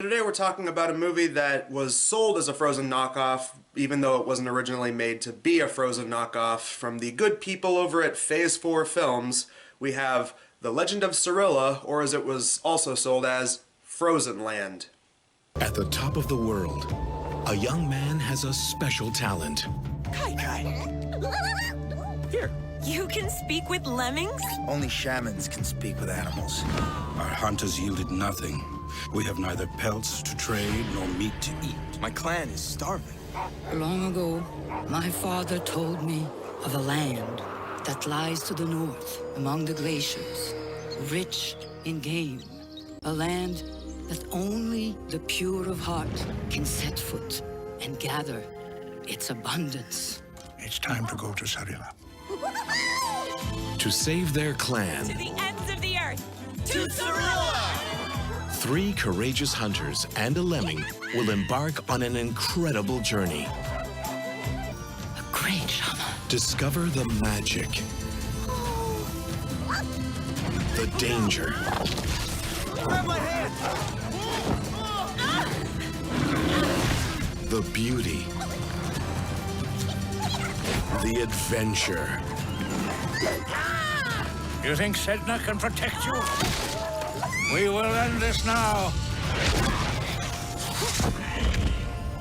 Today we're talking about a movie that was sold as a Frozen knockoff, even though it wasn't originally made to be a Frozen knockoff. From the good people over at Phase 4 Films, we have The Legend of Sarila, or as it was also sold as, Frozen Land. At the top of the world, a young man has a special talent. Here. You can speak with lemmings? Only shamans can speak with animals. Our hunters yielded nothing. We have neither pelts to trade nor meat to eat. My clan is starving. Long ago, my father told me of a land that lies to the north among the glaciers, rich in game. A land that only the pure of heart can set foot and gather its abundance. It's time to go to Sarila. To save their clan, To the ends of the earth! To Sarila! 3 courageous hunters and a lemming will embark on an incredible journey. A great shaman. Discover the magic, the danger, Grab my hand! the beauty, the adventure. You think Sedna can protect you? We will end this now.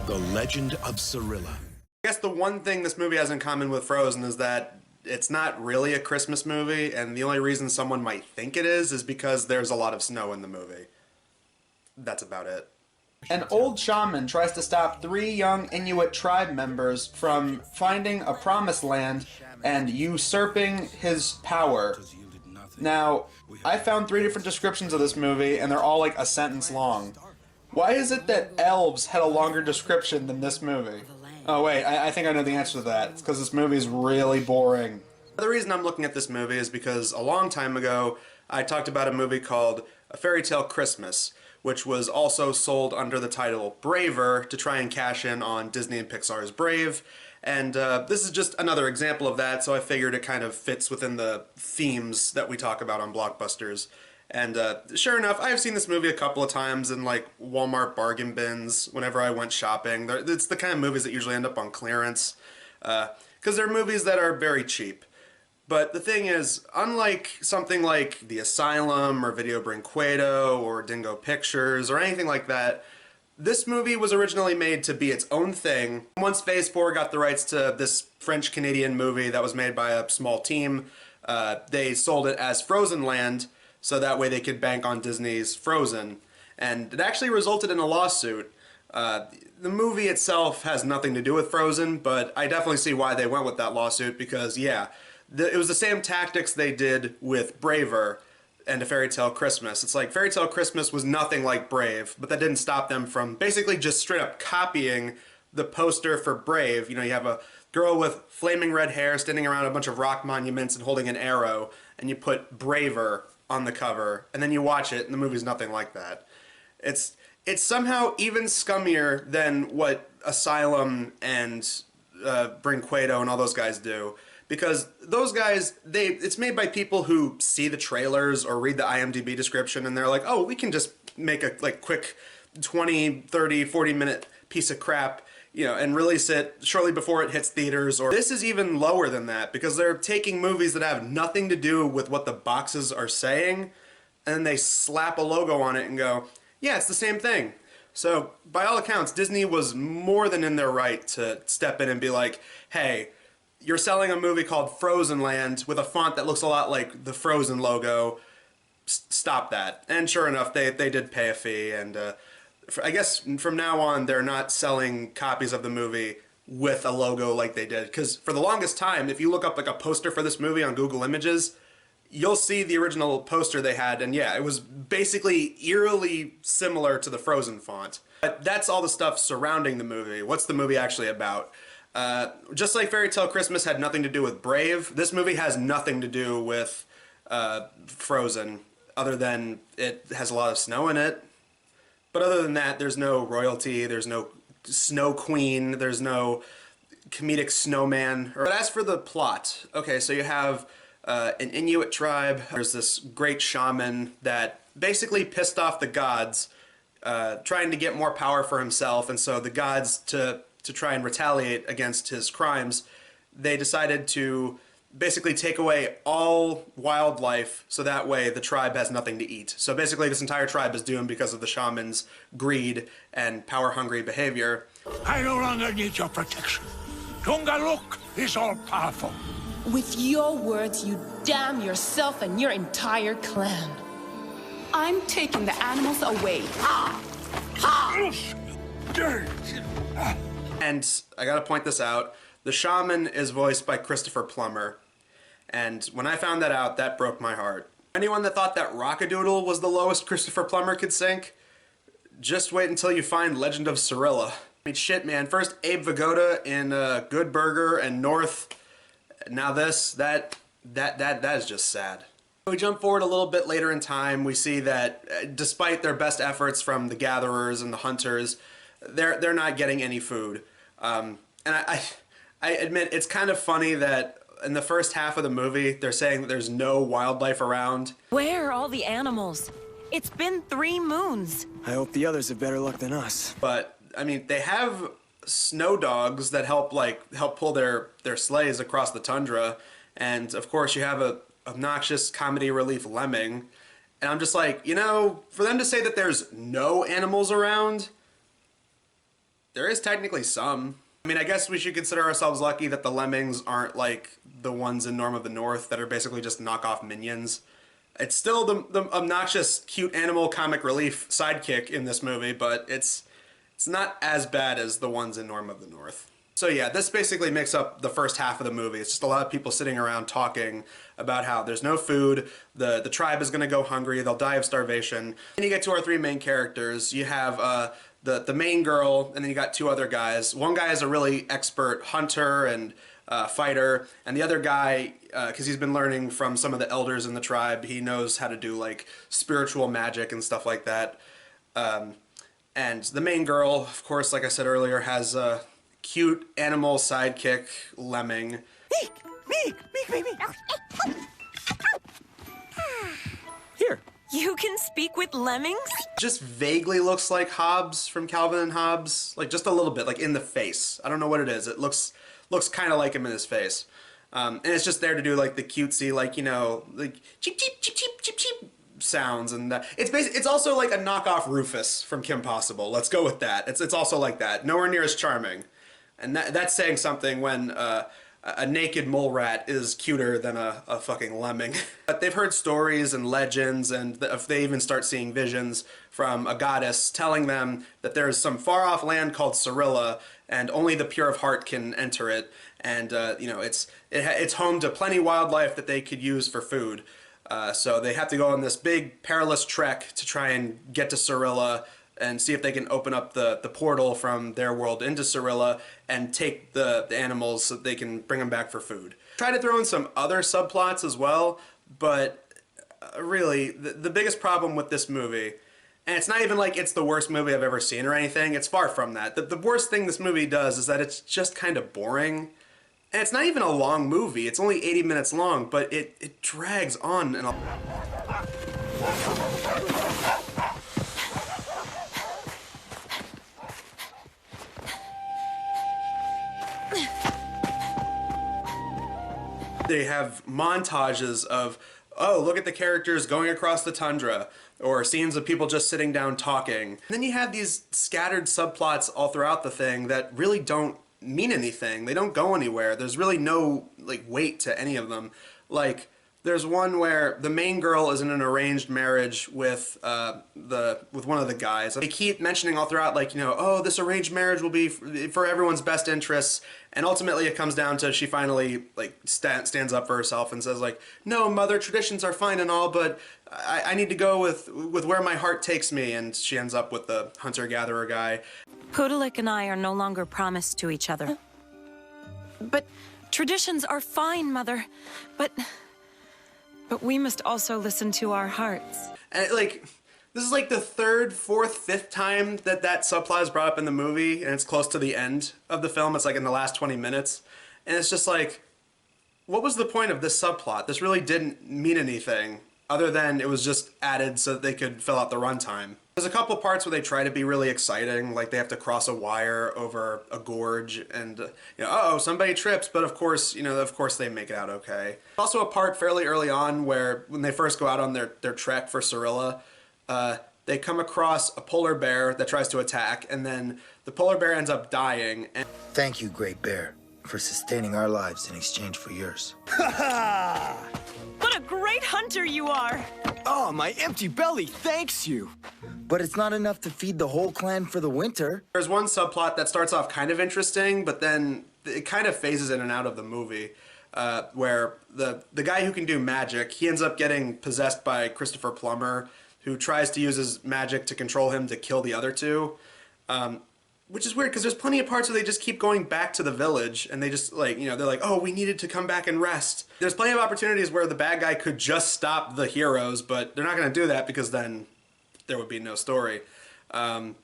The Legend of Sarila. I guess the one thing this movie has in common with Frozen is that it's not really a Christmas movie, and the only reason someone might think it is because there's a lot of snow in the movie. That's about it. An old shaman tries to stop 3 young Inuit tribe members from finding a promised land and usurping his power. Now, I found 3 different descriptions of this movie, and they're all like a sentence long. Why is it that elves had a longer description than this movie? Oh wait, I think I know the answer to that. It's because this movie is really boring. The reason I'm looking at this movie is because a long time ago, I talked about a movie called A Fairy Tale Christmas, which was also sold under the title Braver to try and cash in on Disney and Pixar's Brave. And this is just another example of that, so I figured it kind of fits within the themes that we talk about on Blockbusters. And sure enough, I've seen this movie a couple of times in like Walmart bargain bins whenever I went shopping. It's the kind of movies that usually end up on clearance, because they're movies that are very cheap. But the thing is, unlike something like The Asylum or Video Brinquedo or Dingo Pictures or anything like that, this movie was originally made to be its own thing. Once Phase 4 got the rights to this French-Canadian movie that was made by a small team, they sold it as Frozen Land, so that way they could bank on Disney's Frozen. And it actually resulted in a lawsuit. The movie itself has nothing to do with Frozen, but I definitely see why they went with that lawsuit because, yeah, it was the same tactics they did with Braver and A Fairy Tale Christmas. It's like Fairy Tale Christmas was nothing like Brave, but that didn't stop them from basically just straight up copying the poster for Brave. You know, you have a girl with flaming red hair standing around a bunch of rock monuments and holding an arrow, and you put Braver on the cover, and then you watch it, and the movie's nothing like that. It's somehow even scummier than what Asylum and Brinquedo and all those guys do. Because those guys, it's made by people who see the trailers or read the IMDb description and they're like, oh, we can just make a quick 20, 30, 40-minute piece of crap, you know, and release it shortly before it hits theaters. Or this is even lower than that because they're taking movies that have nothing to do with what the boxes are saying and then they slap a logo on it and go, yeah, it's the same thing. So by all accounts, Disney was more than in their right to step in and be like, hey, you're selling a movie called Frozen Land with a font that looks a lot like the Frozen logo. Stop that. And sure enough, they did pay a fee. And I guess from now on, they're not selling copies of the movie with a logo like they did. Because for the longest time, if you look up like a poster for this movie on Google Images, you'll see the original poster they had. And yeah, it was basically eerily similar to the Frozen font. But that's all the stuff surrounding the movie. What's the movie actually about? Just like Fairy Tale Christmas had nothing to do with Brave, this movie has nothing to do with Frozen, other than it has a lot of snow in it. But other than that, there's no royalty, there's no snow queen, there's no comedic snowman. But as for the plot, okay, so you have an Inuit tribe. There's this great shaman that basically pissed off the gods trying to get more power for himself, and so the gods, to try and retaliate against his crimes, they decided to basically take away all wildlife, so that way the tribe has nothing to eat. So basically this entire tribe is doomed because of the shaman's greed and power-hungry behavior. I no longer need your protection. Tungaluk is all-powerful. With your words, you damn yourself and your entire clan. I'm taking the animals away. And I gotta point this out, the shaman is voiced by Christopher Plummer. And when I found that out, that broke my heart. Anyone that thought that Rockadoodle was the lowest Christopher Plummer could sink, just wait until you find Legend of Sarila. I mean, shit, man. First Abe Vigoda in Good Burger and North. Now this, that is just sad. We jump forward a little bit later in time. We see that despite their best efforts from the gatherers and the hunters, they're not getting any food. And I admit it's kind of funny that in the first half of the movie, they're saying that there's no wildlife around. Where are all the animals? It's been 3 moons. I hope the others have better luck than us. But I mean, they have snow dogs that help pull their sleighs across the tundra, and of course you have a obnoxious comedy relief lemming. And I'm just like, you know, for them to say that there's no animals around, there is technically some. I mean, I guess we should consider ourselves lucky that the lemmings aren't like the ones in Norm of the North that are basically just knockoff minions. It's still the obnoxious, cute animal comic relief sidekick in this movie, but it's not as bad as the ones in Norm of the North. So yeah, this basically makes up the first half of the movie. It's just a lot of people sitting around talking about how there's no food, the tribe is gonna go hungry, they'll die of starvation. And you get to our 3 main characters. You have the main girl, and then you got 2 other guys. One guy is a really expert hunter and fighter, and the other guy, because he's been learning from some of the elders in the tribe, he knows how to do like spiritual magic and stuff like that. And the main girl, of course, like I said earlier, has a cute animal sidekick, Lemming. Here. You can speak with lemmings? Just vaguely looks like Hobbes from Calvin and Hobbes, like just a little bit, like in the face. I don't know what it is. It looks kind of like him in his face. And it's just there to do like the cutesy, like, you know, like cheep cheep cheep cheep cheep cheep sounds, and it's also like a knockoff Rufus from Kim Possible. Let's go with that. It's also like that. Nowhere near as charming. And that's saying something when a naked mole rat is cuter than a fucking lemming. But they've heard stories and legends, and if they even start seeing visions from a goddess telling them that there's some far-off land called Sarila, and only the pure of heart can enter it. And you know, it's home to plenty wildlife that they could use for food. So they have to go on this big perilous trek to try and get to Sarila and see if they can open up the portal from their world into Sarila and take the animals so they can bring them back for food. Try to throw in some other subplots as well, but really, the biggest problem with this movie, and it's not even like it's the worst movie I've ever seen or anything, it's far from that. The worst thing this movie does is that it's just kind of boring. And it's not even a long movie, it's only 80 minutes long, but it drags on and they have montages of, oh, look at the characters going across the tundra, or scenes of people just sitting down talking. And then you have these scattered subplots all throughout the thing that really don't mean anything. They don't go anywhere. There's really no like weight to any of them. Like there's one where the main girl is in an arranged marriage with one of the guys. They keep mentioning all throughout, like, you know, oh, this arranged marriage will be for everyone's best interests, and ultimately it comes down to she finally like stands up for herself and says like, no, mother, traditions are fine and all, but I need to go with where my heart takes me, and she ends up with the hunter-gatherer guy. Pudelik and I are no longer promised to each other. But traditions are fine, Mother. But we must also listen to our hearts. And like, this is like the 3rd, 4th, 5th time that subplot is brought up in the movie, and it's close to the end of the film. It's like in the last 20 minutes. And it's just like, what was the point of this subplot? This really didn't mean anything, other than it was just added so that they could fill out the runtime. There's a couple parts where they try to be really exciting, like they have to cross a wire over a gorge, and uh-oh, somebody trips, but of course they make it out okay. Also a part fairly early on where when they first go out on their trek for Sarila, they come across a polar bear that tries to attack, and then the polar bear ends up dying. And thank you, Great Bear, for sustaining our lives in exchange for yours. What a great hunter you are! Oh, my empty belly thanks you. But it's not enough to feed the whole clan for the winter. There's one subplot that starts off kind of interesting, but then it kind of phases in and out of the movie, where the guy who can do magic, he ends up getting possessed by Christopher Plummer, who tries to use his magic to control him to kill the other two. Which is weird, because there's plenty of parts where they just keep going back to the village, and they just, like, they're like, oh, we needed to come back and rest. There's plenty of opportunities where the bad guy could just stop the heroes, but they're not going to do that because then there would be no story. But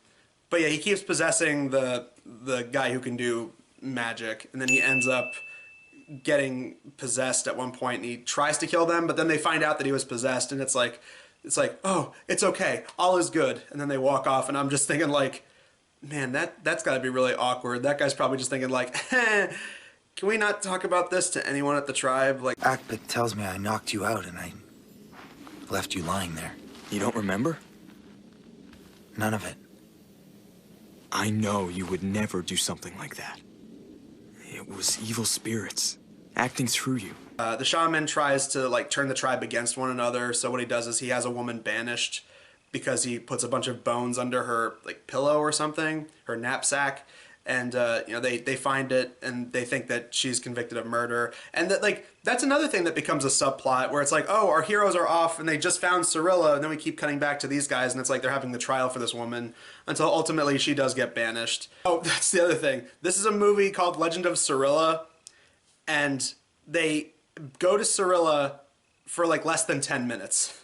yeah, he keeps possessing the guy who can do magic, and then he ends up getting possessed at one point, and he tries to kill them, but then they find out that he was possessed, and it's like, oh, it's okay, all is good, and then they walk off, and I'm just thinking, like, man, that's got to be really awkward. That guy's probably just thinking, like, can we not talk about this to anyone at the tribe? Like, Akbit tells me I knocked you out and I left you lying there. You don't remember? None of it. I know you would never do something like that. It was evil spirits acting through you. The shaman tries to, like, turn the tribe against one another, so what he does is he has a woman banished because he puts a bunch of bones under her, like, pillow or something, her knapsack, and they find it and they think that she's convicted of murder, and that, like, that's another thing that becomes a subplot where it's like, oh, our heroes are off and they just found Sarila, and then we keep cutting back to these guys, and it's like they're having the trial for this woman until ultimately she does get banished. Oh, that's the other thing. This is a movie called Legend of Sarila, and they go to Sarila for like less than 10 minutes.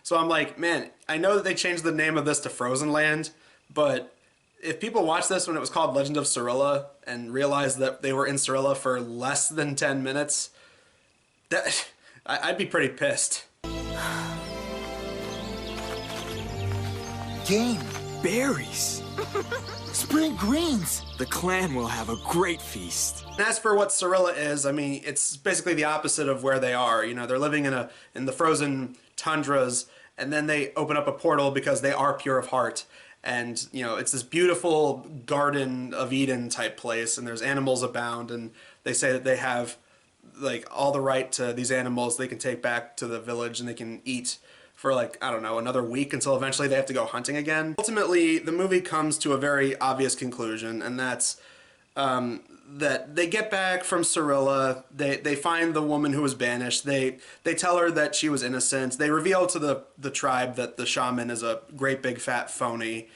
So I'm like, man, I know that they changed the name of this to Frozen Land, but if people watched this when it was called Legend of Sarila and realized that they were in Sarila for less than 10 minutes, I'd be pretty pissed. Game. Berries. Spring greens. The clan will have a great feast. And as for what Sarila is, I mean, it's basically the opposite of where they are. They're living in the frozen tundras, and then they open up a portal because they are pure of heart. And, it's this beautiful Garden of Eden type place, and there's animals abound, and they say that they have, like, all the right to these animals they can take back to the village, and they can eat for, like, I don't know, another week until eventually they have to go hunting again. Ultimately, the movie comes to a very obvious conclusion, and that's that they get back from Sarila, they find the woman who was banished, they tell her that she was innocent, they reveal to the tribe that the shaman is a great big fat phony.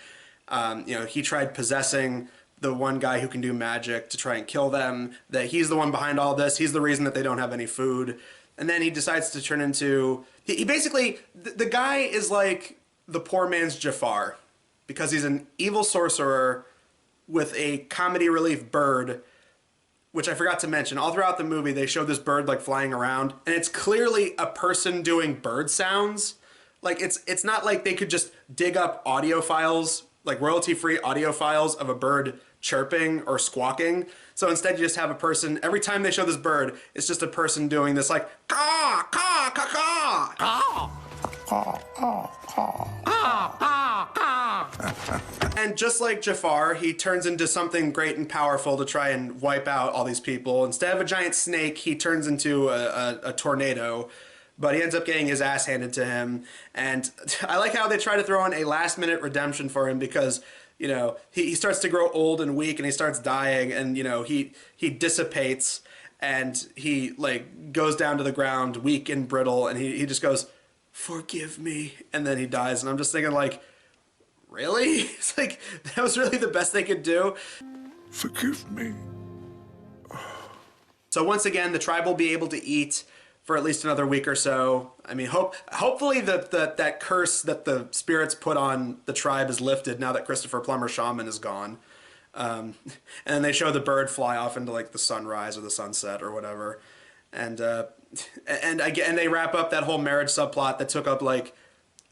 He tried possessing the one guy who can do magic to try and kill them, that he's the one behind all this, he's the reason that they don't have any food. And then he decides to turn into, he basically, the guy is like the poor man's Jafar, because he's an evil sorcerer with a comedy relief bird, which I forgot to mention. All throughout the movie, they show this bird, like, flying around, and it's clearly a person doing bird sounds. Like, it's not like they could just dig up audio files, like royalty-free audio files of a bird chirping or squawking. So instead, you just have a person, every time they show this bird, it's just a person doing this, like, caw, caw, caw, caw, caw. And just like Jafar, he turns into something great and powerful to try and wipe out all these people. Instead of a giant snake, he turns into a tornado, but he ends up getting his ass handed to him. And I like how they try to throw in a last-minute redemption for him because, he starts to grow old and weak and he starts dying, and, he dissipates and he, like, goes down to the ground weak and brittle, and he just goes, "Forgive me," and then he dies. And I'm just thinking, like, really? It's like, that was really the best they could do? Forgive me. So once again, the tribe will be able to eat for at least another week or so. I mean, hopefully that curse that the spirits put on the tribe is lifted now that Christopher Plummer Shaman is gone. And they show the bird fly off into, like, the sunrise or the sunset or whatever. And they wrap up that whole marriage subplot that took up, like,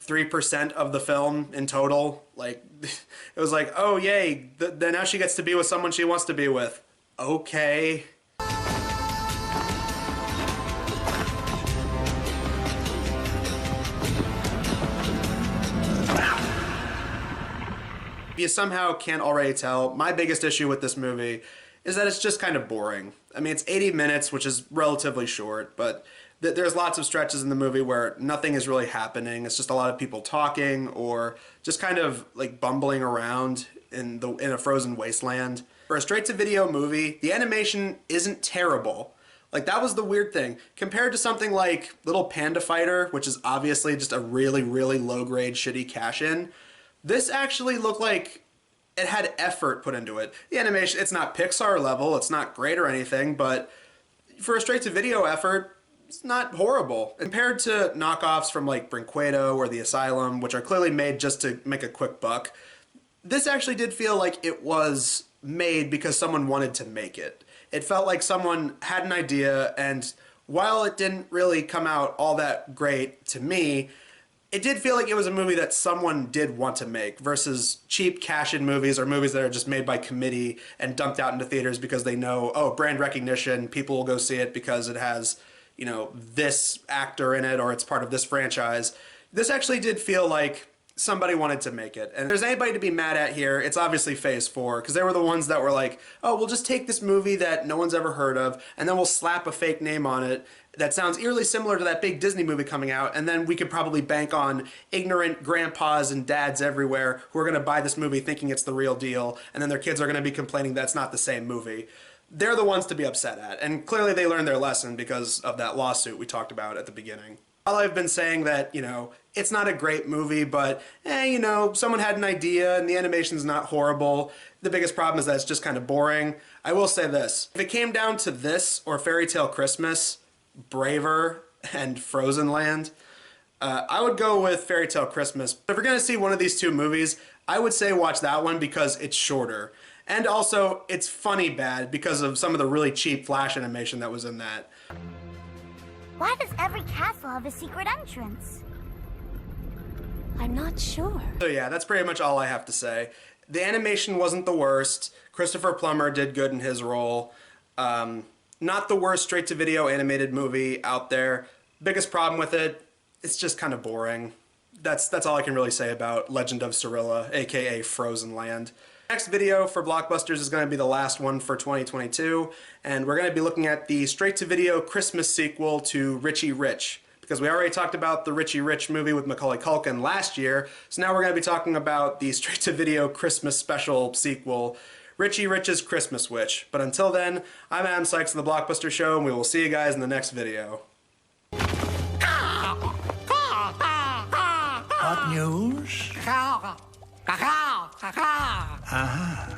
3% of the film in total. Like, it was like, oh yay, then now she gets to be with someone she wants to be with. Okay. If you somehow can't already tell, my biggest issue with this movie is that it's just kind of boring. I mean, it's 80 minutes, which is relatively short, but there's lots of stretches in the movie where nothing is really happening. It's just a lot of people talking or just kind of like bumbling around in a frozen wasteland. For a straight-to-video movie, the animation isn't terrible. Like, that was the weird thing. Compared to something like Little Panda Fighter, which is obviously just a really, really low-grade, shitty cash-in, this actually looked like it had effort put into it. The animation, it's not Pixar level, it's not great or anything, but for a straight-to-video effort, it's not horrible. Compared to knockoffs from like Brinquedo or The Asylum, which are clearly made just to make a quick buck, this actually did feel like it was made because someone wanted to make it. It felt like someone had an idea, and while it didn't really come out all that great to me, it did feel like it was a movie that someone did want to make versus cheap cash-in movies or movies that are just made by committee and dumped out into theaters because they know, oh, brand recognition, people will go see it because it has, you know, this actor in it or it's part of this franchise. This actually did feel like somebody wanted to make it. And if there's anybody to be mad at here, it's obviously Phase 4, because they were the ones that were like, oh, we'll just take this movie that no one's ever heard of, and then we'll slap a fake name on it that sounds eerily similar to that big Disney movie coming out, and then we could probably bank on ignorant grandpas and dads everywhere who are going to buy this movie thinking it's the real deal, and then their kids are going to be complaining that's not the same movie. They're the ones to be upset at, and clearly they learned their lesson because of that lawsuit we talked about at the beginning. While I've been saying that, you know, it's not a great movie, but, you know, someone had an idea and the animation's not horrible. The biggest problem is that it's just kind of boring. I will say this. If it came down to this or Fairy Tale Christmas, Braver, and Frozen Land, I would go with Fairy Tale Christmas. If we're going to see one of these two movies, I would say watch that one because it's shorter. And also, it's funny bad because of some of the really cheap Flash animation that was in that. Why does every castle have a secret entrance? I'm not sure. So yeah, that's pretty much all I have to say. The animation wasn't the worst. Christopher Plummer did good in his role. Not the worst straight-to-video animated movie out there. Biggest problem with it, it's just kind of boring. That's all I can really say about Legend of Sarila, aka Frozen Land. Next video for Blockbusters is going to be the last one for 2022, and we're going to be looking at the straight-to-video Christmas sequel to Richie Rich, because we already talked about the Richie Rich movie with Macaulay Culkin last year, so now we're going to be talking about the straight-to-video Christmas special sequel, Richie Rich's Christmas Witch. But until then, I'm Adam Sykes of the Blockbuster Show, and we will see you guys in the next video. What news? Uh-huh.